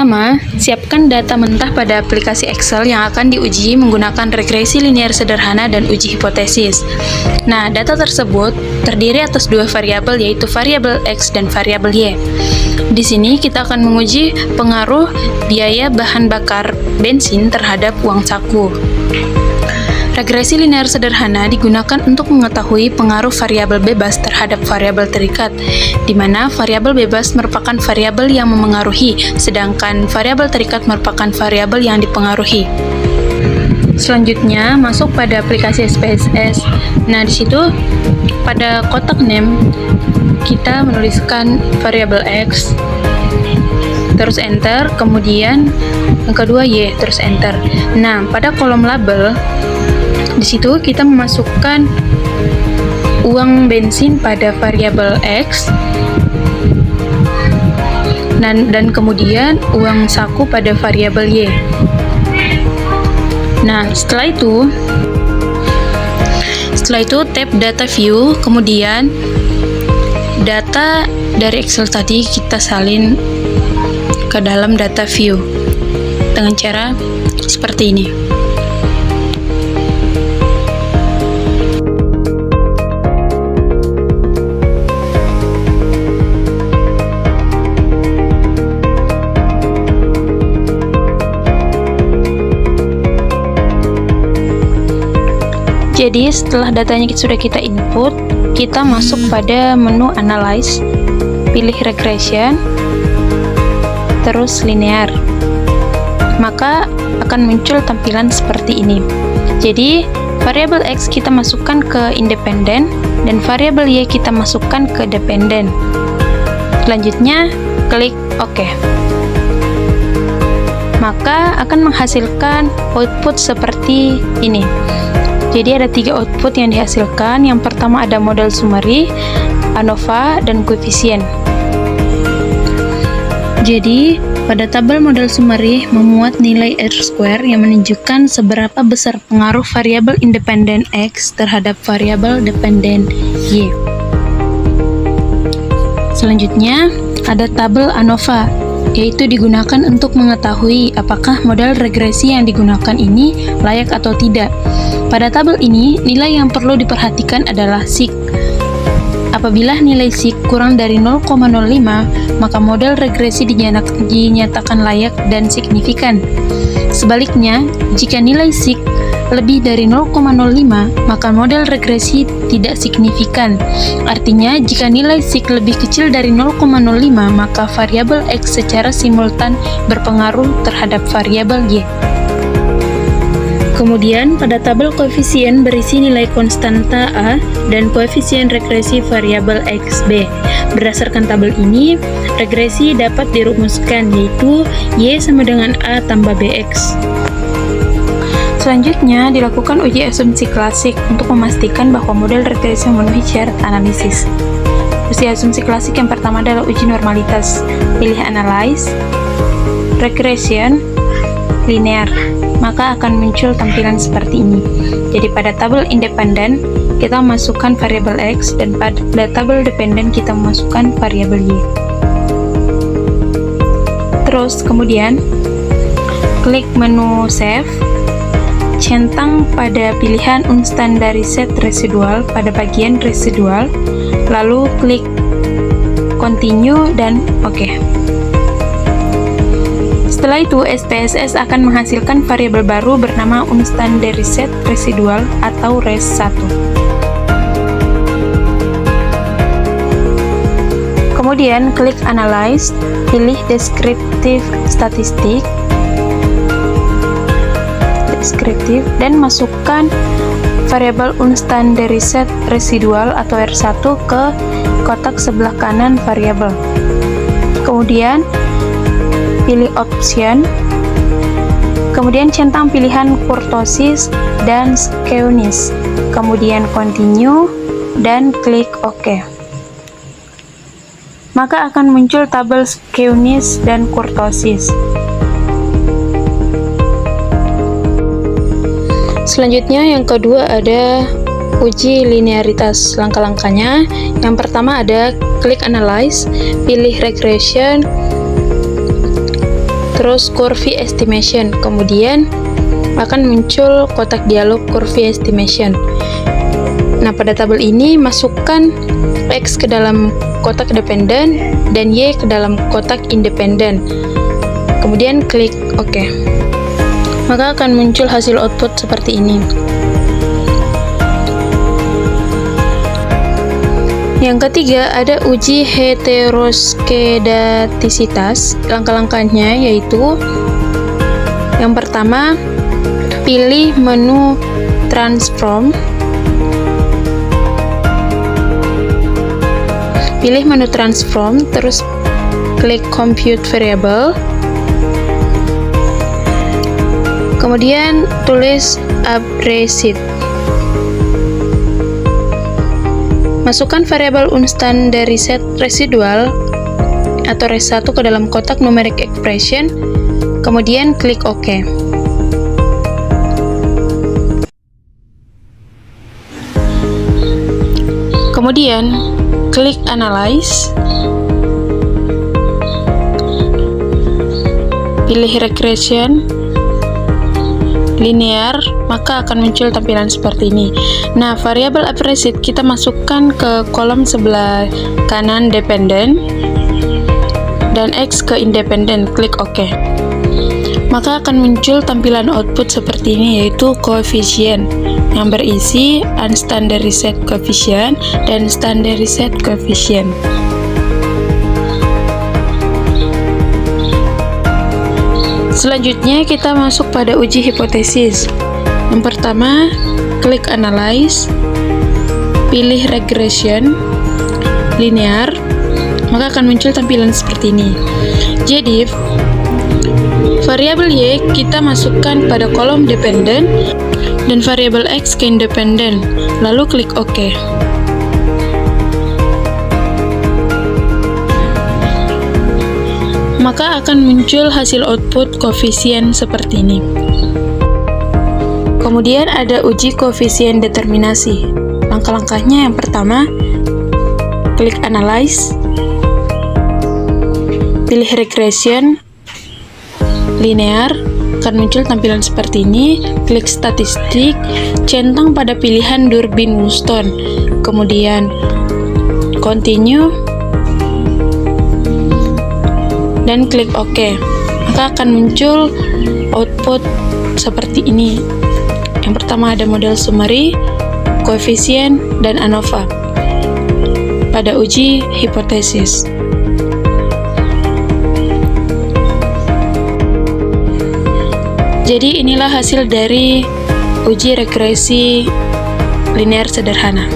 pertama, siapkan data mentah pada aplikasi Excel yang akan diuji menggunakan regresi linear sederhana dan uji hipotesis. Nah, data tersebut terdiri atas dua variabel, yaitu variabel X dan variabel Y. Di sini kita akan menguji pengaruh biaya bahan bakar bensin terhadap uang saku. Regresi linear sederhana digunakan untuk mengetahui pengaruh variabel bebas terhadap variabel terikat, di mana variabel bebas merupakan variabel yang memengaruhi, sedangkan variabel terikat merupakan variabel yang dipengaruhi. Selanjutnya, masuk pada aplikasi SPSS. Nah, di situ pada kotak name kita menuliskan variabel X, terus enter, kemudian yang kedua Y, terus enter. Nah, pada kolom label di situ kita memasukkan uang bensin pada variabel X dan kemudian uang saku pada variabel Y. Nah, setelah itu tab data view, kemudian data dari Excel tadi kita salin ke dalam data view dengan cara seperti ini. Jadi setelah datanya sudah kita input, kita masuk pada menu Analyze, pilih Regression, terus Linear. Maka akan muncul tampilan seperti ini. Jadi variabel X kita masukkan ke independen dan variabel Y kita masukkan ke dependen. Selanjutnya klik OK. Maka akan menghasilkan output seperti ini. Jadi ada 3 output yang dihasilkan. Yang pertama ada model summary, ANOVA, dan koefisien. Jadi pada tabel model summary memuat nilai R-square yang menunjukkan seberapa besar pengaruh variabel independen X terhadap variabel dependen Y. Selanjutnya ada tabel ANOVA, yaitu digunakan untuk mengetahui apakah model regresi yang digunakan ini layak atau tidak. Pada tabel ini, nilai yang perlu diperhatikan adalah SIG. Apabila nilai SIG kurang dari 0,05, maka model regresi dinyatakan layak dan signifikan. Sebaliknya, jika nilai SIG lebih dari 0,05, maka model regresi tidak signifikan. Artinya, jika nilai SIG lebih kecil dari 0,05, maka variabel X secara simultan berpengaruh terhadap variabel Y. Kemudian, pada tabel koefisien berisi nilai konstanta A dan koefisien regresi variabel XB. Berdasarkan tabel ini, regresi dapat dirumuskan, yaitu Y sama dengan A tambah BX. Selanjutnya, dilakukan uji asumsi klasik untuk memastikan bahwa model regresi memenuhi syarat analisis. Uji asumsi klasik yang pertama adalah uji normalitas. Pilih Analyze, Regression, Linear. Maka akan muncul tampilan seperti ini. Jadi pada tabel independen kita masukkan variabel X dan pada tabel dependen kita masukkan variabel Y. Terus kemudian klik menu Save, centang pada pilihan Unstandarized Residual pada bagian Residual, lalu klik Continue dan OK. Setelah itu, SPSS akan menghasilkan variabel baru bernama Unstandarized Residual atau RES1. Kemudian, klik Analyze, pilih Descriptive Statistic, dan masukkan variabel Unstandarized Residual atau R1 ke kotak sebelah kanan variabel. Kemudian, pilih Option, kemudian centang pilihan kurtosis dan skewness, kemudian Continue, dan klik OK. Maka akan muncul tabel skewness dan kurtosis. Selanjutnya yang kedua ada uji linearitas. Langkah-langkahnya, yang pertama ada klik Analyze, pilih Regression, terus curve estimation, kemudian akan muncul kotak dialog curve estimation. Nah, pada tabel ini masukkan X ke dalam kotak dependen dan Y ke dalam kotak independen. Kemudian klik OK. Maka akan muncul hasil output seperti ini. Yang ketiga, ada uji heteroskedastisitas. Langkah-langkahnya yaitu yang pertama, pilih menu transform. Pilih menu transform, terus klik compute variable. Kemudian tulis abbreviate. Masukkan variabel unstandarized residual atau res1 ke dalam kotak numeric expression, kemudian klik OK. Kemudian klik analyze, pilih regression linear, maka akan muncul tampilan seperti ini. Nah, variabel abbreviate kita masukkan ke kolom sebelah kanan dependen dan X ke independen, klik OK. Maka akan muncul tampilan output seperti ini, yaitu koefisien yang berisi unstandarized coefficient dan standardized coefficient. Selanjutnya kita masuk pada uji hipotesis. Yang pertama, klik analyze, pilih regression linear, maka akan muncul tampilan seperti ini. Jadi, variabel Y kita masukkan pada kolom dependen dan variabel X ke independen, lalu klik OK. Maka akan muncul hasil output koefisien seperti ini. Kemudian ada uji koefisien determinasi. Langkah-langkahnya yang pertama, klik analyze, pilih regression linear, akan muncul tampilan seperti ini. Klik statistik, centang pada pilihan Durbin-Woolston, kemudian continue, dan klik OK. Maka akan muncul output seperti ini. Yang pertama ada model summary, koefisien, dan ANOVA pada uji hipotesis. Jadi inilah hasil dari uji regresi linear sederhana.